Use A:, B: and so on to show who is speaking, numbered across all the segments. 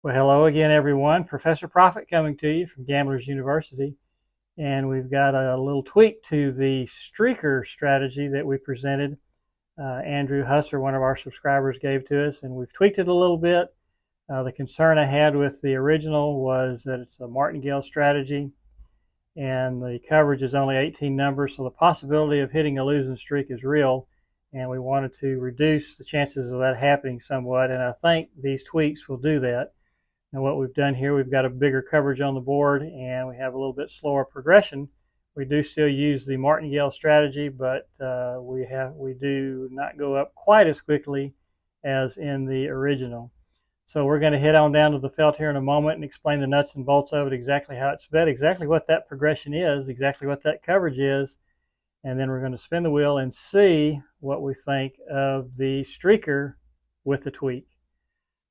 A: Well, hello again, everyone. Professor Profit coming to you from Gamblers University. And we've got a little tweak to the streaker strategy that we presented. Andrew Husser, one of our subscribers, gave to us, and we've tweaked it a little bit. The concern I had with the original was that it's a martingale strategy, and the coverage is only 18 numbers, so the possibility of hitting a losing streak is real, and we wanted to reduce the chances of that happening somewhat, and I think these tweaks will do that. And what we've done here, we've got a bigger coverage on the board, and we have a little bit slower progression. We do still use the martingale strategy, but we do not go up quite as quickly as in the original. So we're going to head on down to the felt here in a moment and explain the nuts and bolts of it, exactly how it's bet, exactly what that progression is, exactly what that coverage is, and then we're going to spin the wheel and see what we think of the streaker with the tweak.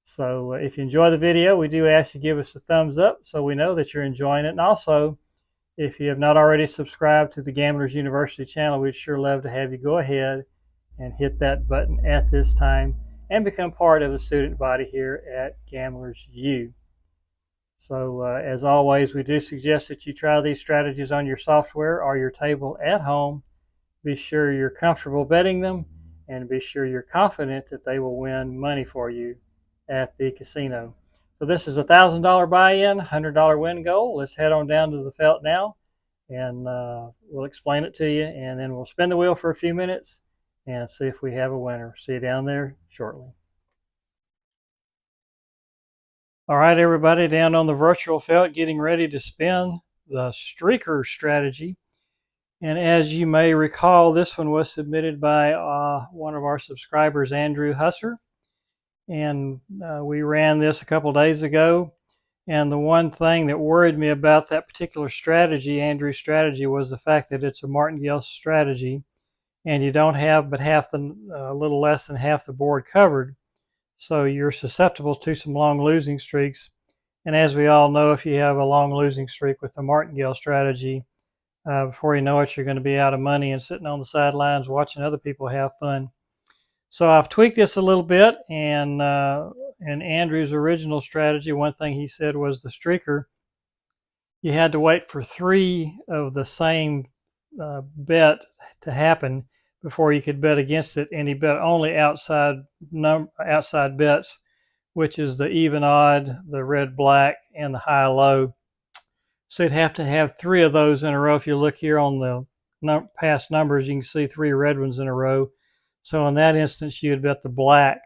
A: So if you enjoy the video, we do ask you to give us a thumbs up so we know that you're enjoying it. And also, if you have not already subscribed to the Gamblers University channel, we'd sure love to have you go ahead and hit that button at this time and become part of the student body here at Gamblers U. So as always, we do suggest that you try these strategies on your software or your table at home. Be sure you're comfortable betting them, and be sure you're confident that they will win money for you at the casino. So this is a $1,000 buy-in, $100 win goal. Let's head on down to the felt now, and we'll explain it to you, and then we'll spin the wheel for a few minutes and see if we have a winner. See you down there shortly. All right, everybody, down on the virtual felt, getting ready to spin the streaker strategy. And as you may recall, this one was submitted by one of our subscribers, Andrew Husser. And we ran this a couple days ago, and the one thing that worried me about that particular strategy, Andrew's strategy, was the fact that it's a martingale strategy, and you don't have but a little less than half the board covered, so you're susceptible to some long losing streaks. And as we all know, if you have a long losing streak with the martingale strategy, before you know it, you're going to be out of money and sitting on the sidelines watching other people have fun. So I've tweaked this a little bit, and in Andrew's original strategy, one thing he said was the streaker, you had to wait for 3 of the same bet to happen before you could bet against it, and he bet only outside bets, which is the even odd, the red black, and the high low. So you'd have to have 3 of those in a row. If you look here on the past numbers, you can see 3 red ones in a row. So in that instance, you would bet the black.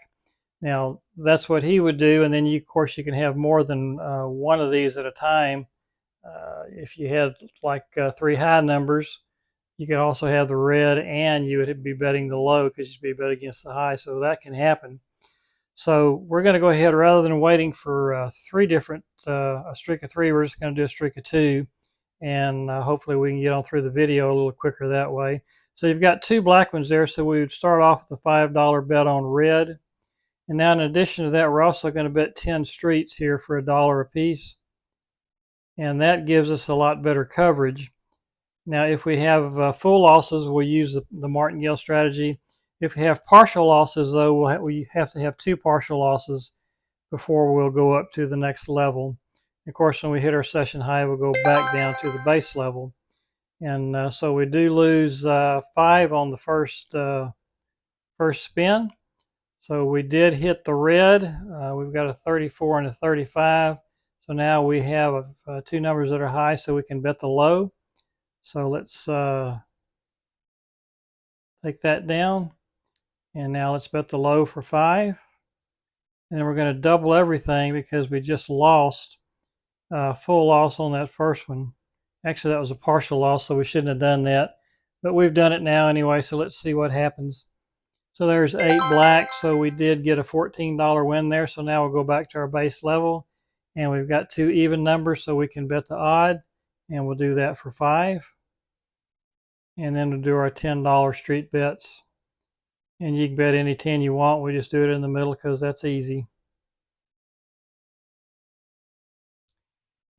A: Now, that's what he would do, and then of course you can have more than one of these at a time. If you had like 3 high numbers, you could also have the red, and you would be betting the low because you'd be betting against the high, so that can happen. So we're going to go ahead, rather than waiting for a streak of 3, we're just going to do a streak of 2, and hopefully we can get on through the video a little quicker that way. So you've got 2 black ones there, so we would start off with a $5 bet on red. And now in addition to that, we're also going to bet 10 streets here for $1 a piece. And that gives us a lot better coverage. Now if we have full losses, we'll use the martingale strategy. If we have partial losses, though, we have to have 2 partial losses before we'll go up to the next level. Of course, when we hit our session high, we'll go back down to the base level. And so we do lose 5 on the first spin. So we did hit the red. We've got a 34 and a 35. So now we have 2 numbers that are high, so we can bet the low. So let's take that down. And now let's bet the low for 5. And then we're going to double everything because we just lost full loss on that first one. Actually, that was a partial loss, so we shouldn't have done that. But we've done it now anyway, so let's see what happens. So there's 8 black, so we did get a $14 win there. So now we'll go back to our base level. And we've got 2 even numbers, so we can bet the odd. And we'll do that for 5. And then we'll do our $10 street bets. And you can bet any 10 you want. We just do it in the middle because that's easy.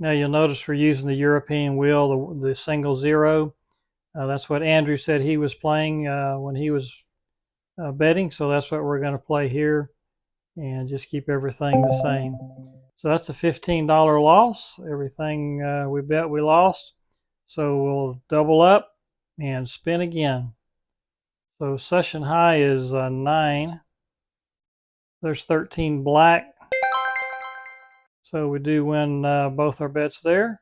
A: Now you'll notice we're using the European wheel, the single 0. That's what Andrew said he was playing when he was betting, so that's what we're going to play here, and just keep everything the same. So that's a $15 loss. Everything we bet we lost. So we'll double up and spin again. So session high is 9. There's 13 black. So we do win both our bets there.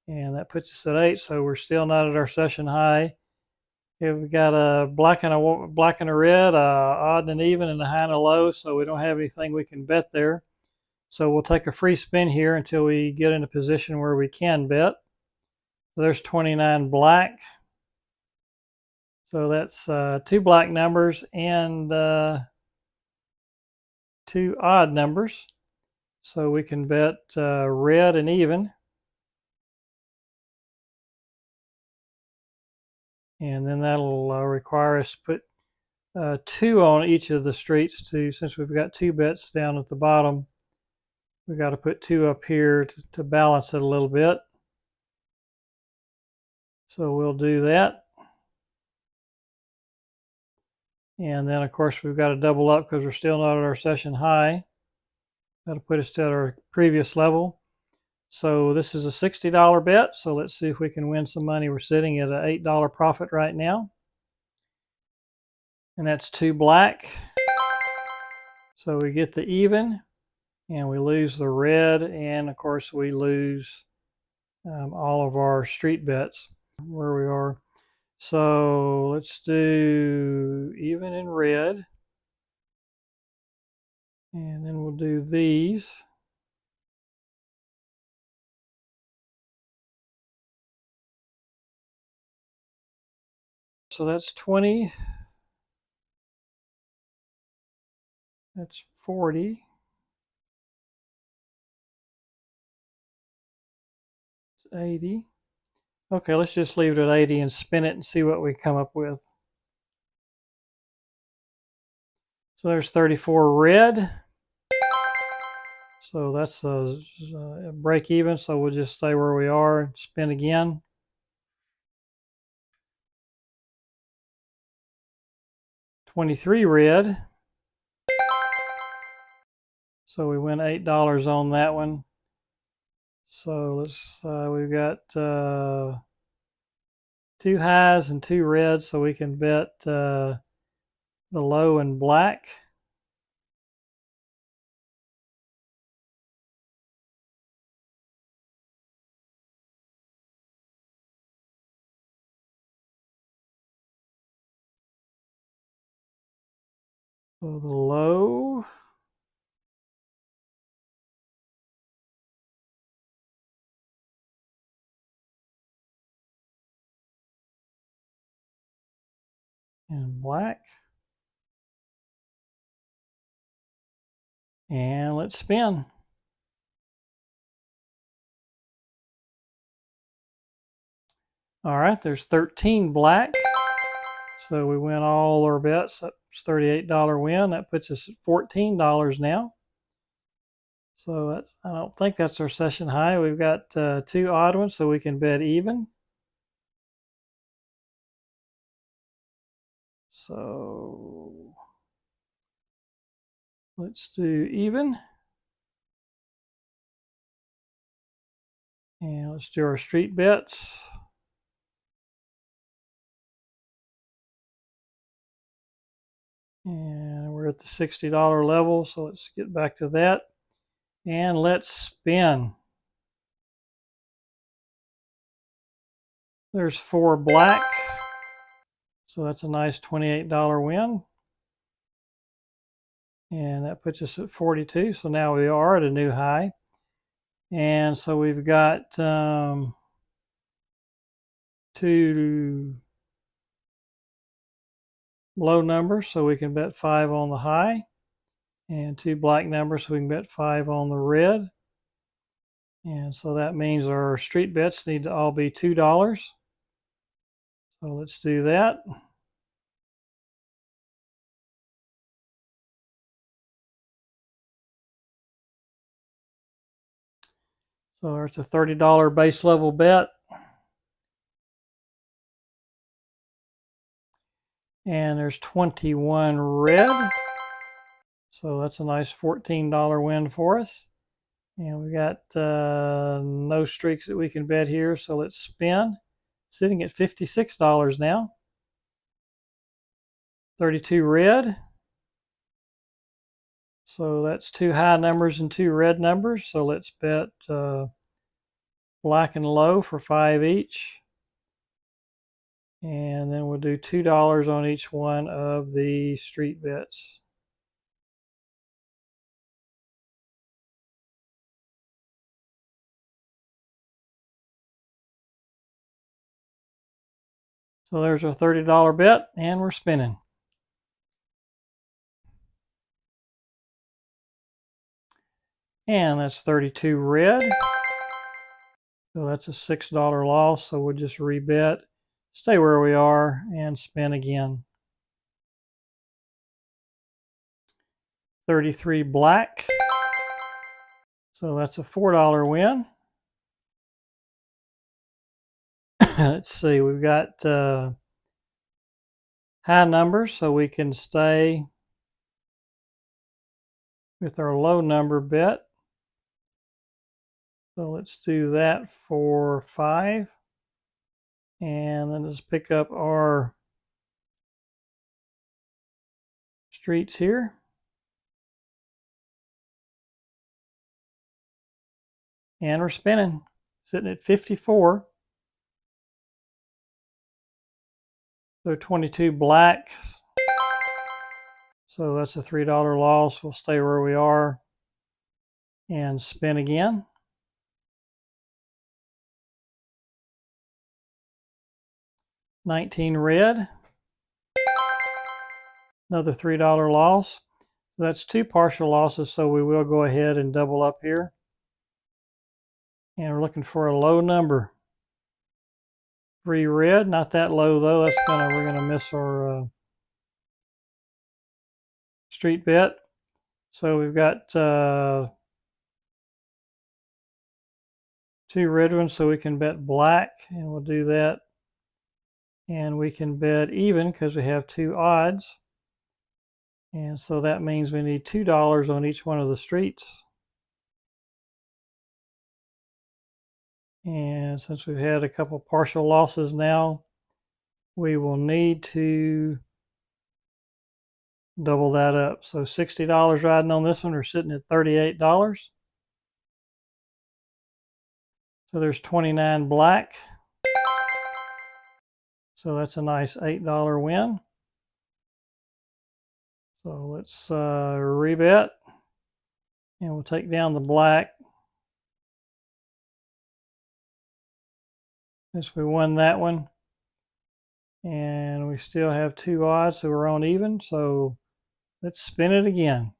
A: And that puts us at 8. So we're still not at our session high. Here we got a black and a red, odd and an even, and a high and a low. So we don't have anything we can bet there. So we'll take a free spin here until we get in a position where we can bet. So there's 29 black. So that's 2 black numbers and 2 odd numbers. So we can bet red and even. And then that'll require us to put 2 on each of the streets too. Since we've got 2 bets down at the bottom, we've got to put 2 up here to balance it a little bit. So we'll do that. And then, of course, we've got to double up because we're still not at our session high. That'll put us at our previous level. So this is a $60 bet. So let's see if we can win some money. We're sitting at an $8 profit right now. And that's 2 black. So we get the even. And we lose the red. And, of course, we lose all of our street bets where we are. So let's do even in red. And then we'll do these. So that's 20. That's 40. It's 80. Okay, let's just leave it at 80 and spin it and see what we come up with. So there's 34 red. So that's a break even. So we'll just stay where we are and spin again. $23 red. So we win $8 on that one. So let's we've got 2 highs and 2 reds, so we can bet the low and black. So the low. And black. And let's spin. All right, there's 13 black. So we win all our bets. That's $38 win. That puts us at $14 now. So that's, I don't think that's our session high. We've got 2 odd ones, so we can bet even. So let's do even. And let's do our street bets. And we're at the $60 level, so let's get back to that. And let's spin. There's 4 black. So that's a nice $28 win. And that puts us at 42. So now we are at a new high. And so we've got 2 low numbers, so we can bet 5 on the high. And 2 black numbers, so we can bet 5 on the red. And so that means our street bets need to all be $2. So let's do that. So there's a $30 base level bet. And there's 21 red. So that's a nice $14 win for us. And we got no streaks that we can bet here, so let's spin. Sitting at $56 now. 32 red. So that's two high numbers and two red numbers. So let's bet black and low for 5 each. And then we'll do $2 on each one of the street bets. So there's our $30 bet, and we're spinning. And that's 32 red. So that's a $6 loss, so we'll just rebet, stay where we are, and spin again. 33 black. So that's a $4 win. Let's see, we've got high numbers, so we can stay with our low number bet. So let's do that for 5. And then let's pick up our streets here. And we're spinning, sitting at 54. So 22 black. So that's a $3 loss. We'll stay where we are and spin again. $19 red. Another $3 loss. So that's two partial losses, so we will go ahead and double up here. And we're looking for a low number. 3 red, not that low though. We're gonna miss our street bet. So we've got 2 red ones, so we can bet black, and we'll do that. And we can bet even because we have 2 odds. And so that means we need $2 on each one of the streets. And since we've had a couple partial losses now, we will need to double that up. So $60 riding on this one, we're sitting at $38. So there's 29 black. So that's a nice $8 win. So let's rebet. And we'll take down the black. Since we won that one. And we still have 2 odds, so we're on even. So let's spin it again.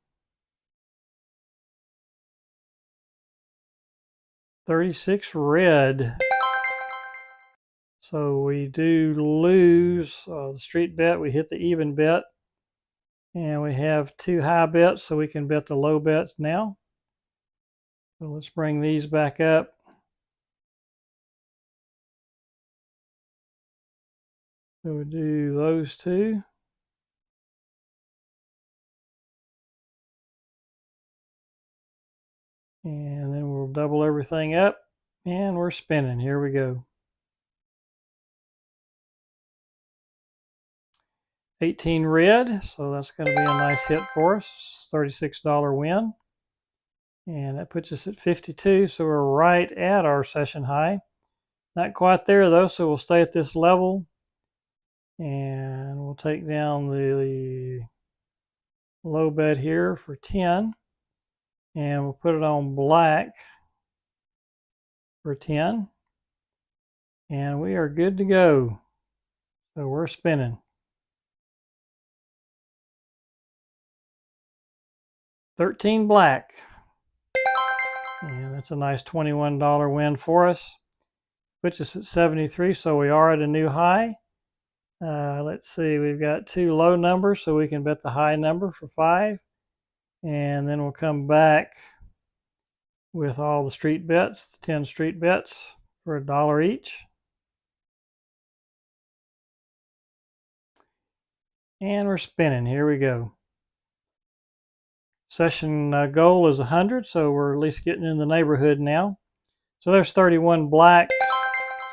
A: 36 red. So we do lose the street bet. We hit the even bet. And we have 2 high bets, so we can bet the low bets now. So let's bring these back up. So we do those 2. And then we'll double everything up. And we're spinning. Here we go. 18 red, so that's going to be a nice hit for us. $36 win. And that puts us at 52, so we're right at our session high. Not quite there though, so we'll stay at this level. And we'll take down the low bet here for 10. And we'll put it on black for 10. And we are good to go. So we're spinning. 13 black. And that's a nice $21 win for us. Puts us at 73, so we are at a new high. Let's see, we've got 2 low numbers, so we can bet the high number for 5. And then we'll come back with all the street bets, 10 street bets for $1 each. And we're spinning. Here we go. Session goal is 100, so we're at least getting in the neighborhood now. So there's 31 black,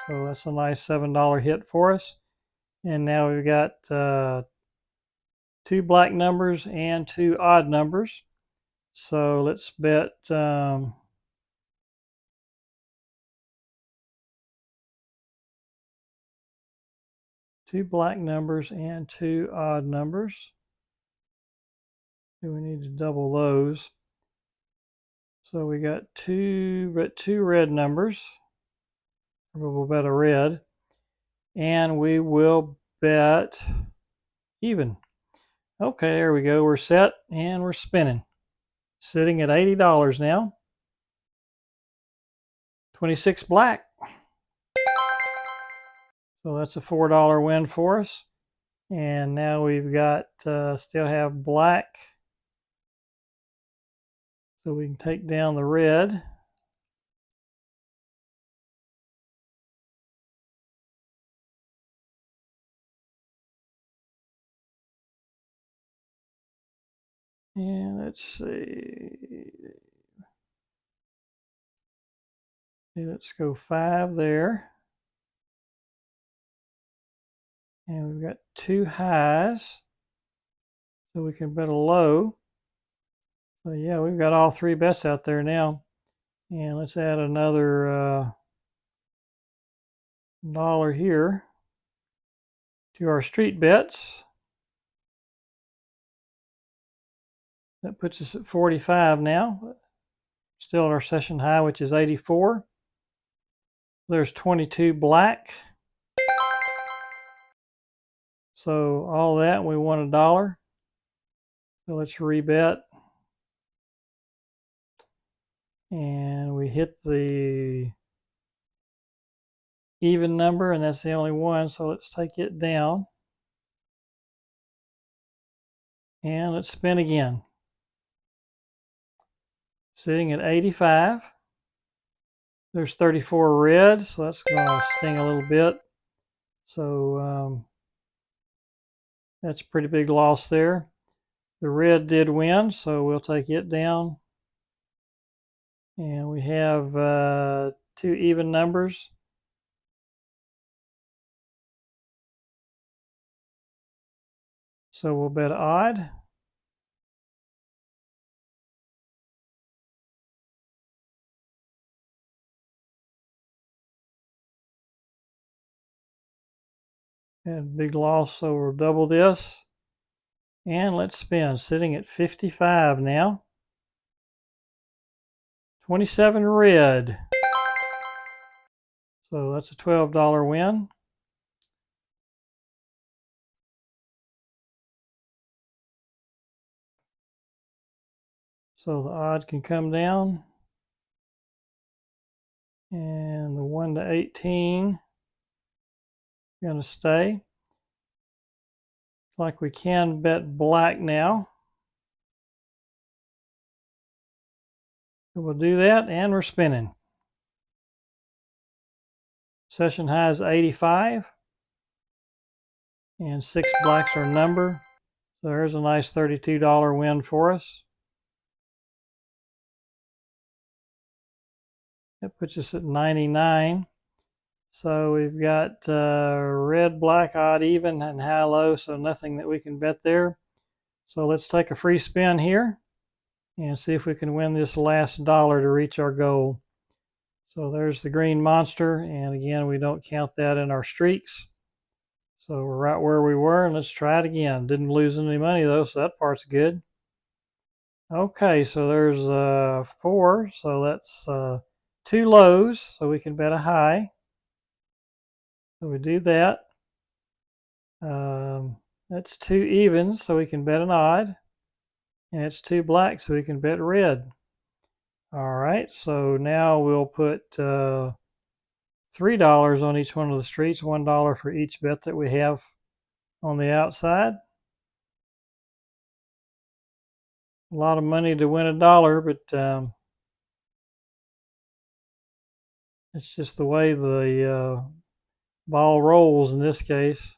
A: so that's a nice $7 hit for us. And now we've got 2 black numbers and 2 odd numbers. So let's bet 2 black numbers and 2 odd numbers. We need to double those. So we got 2 red numbers. We'll bet a red. And we will bet even. Okay, there we go. We're set and we're spinning. Sitting at $80 now. 26 black. So that's a $4 win for us. And now we've got, still have black. So we can take down the red. And let's see. Let's go 5 there. And we've got 2 highs. So we can bet a low. So yeah, we've got all 3 bets out there now. And let's add another $1 here to our street bets. That puts us at 45 now. Still at our session high, which is 84. There's 22 black. So all that, we won $1. So let's rebet. And we hit the even number, and that's the only one. So let's take it down. And let's spin again. Sitting at 85. There's 34 red, so that's going to sting a little bit. So that's a pretty big loss there. The red did win, so we'll take it down. And we have 2 even numbers. So we'll bet odd. Had a big loss, so we'll double this. And let's spin, sitting at 55 now. 27 red. So that's a $12 win. So the odds can come down. And the 1 to 18 going to stay. Like we can bet black now. So we'll do that, and we're spinning. Session high is 85. And 6 blacks are number. So there's a nice $32 win for us. That puts us at 99. So we've got red, black, odd, even, and high, low, so nothing that we can bet there. So let's take a free spin here and see if we can win this last $1 to reach our goal. So there's the green monster, and again, we don't count that in our streaks. So we're right where we were, and let's try it again. Didn't lose any money though, so that part's good. Okay, so there's 4, so that's 2 lows, so we can bet a high. So we do that. That's 2 evens, so we can bet an odd. And it's 2 blacks, so we can bet red. All right, so now we'll put $3 on each one of the streets, $1 for each bet that we have on the outside. A lot of money to win $1, but it's just the way the ball rolls in this case.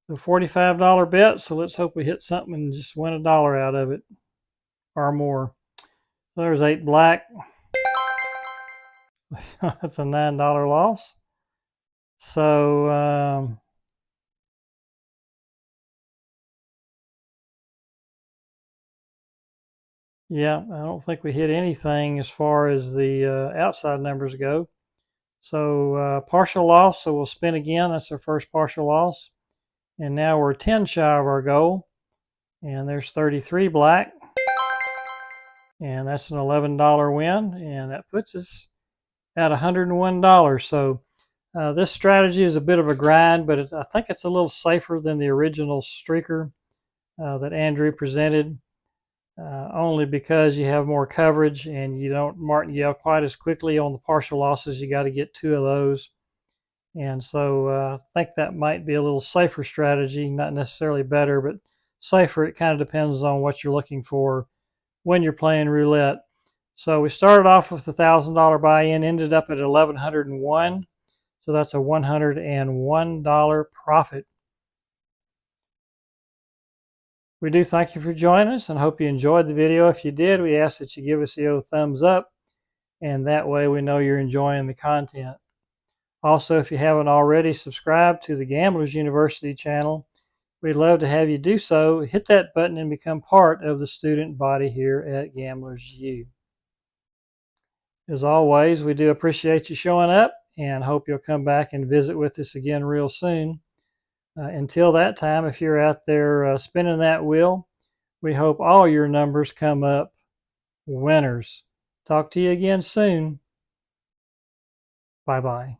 A: So $45 bet, so let's hope we hit something and just win $1 out of it. or more. So there's 8 black. That's a $9 loss. So yeah, I don't think we hit anything as far as the outside numbers go. So partial loss, so we'll spin again. That's our first partial loss. And now we're 10 shy of our goal. And there's 33 black. And that's an $11 win. And that puts us at $101. So this strategy is a bit of a grind, but I think it's a little safer than the original streaker that Andrew presented. Only because you have more coverage and you don't martingale quite as quickly on the partial losses. You got to get 2 of those. And so I think that might be a little safer strategy, not necessarily better, but safer. It kind of depends on what you're looking for when you're playing roulette. So we started off with the $1,000 buy-in, ended up at $1,101. So that's a $101 profit. We do thank you for joining us and hope you enjoyed the video. If you did, we ask that you give us the old thumbs up, and that way we know you're enjoying the content. Also, if you haven't already subscribed to the Gamblers University channel, we'd love to have you do so. Hit that button and become part of the student body here at Gamblers U. As always, we do appreciate you showing up and hope you'll come back and visit with us again real soon. Until that time, if you're out there spinning that wheel, we hope all your numbers come up winners. Talk to you again soon. Bye-bye.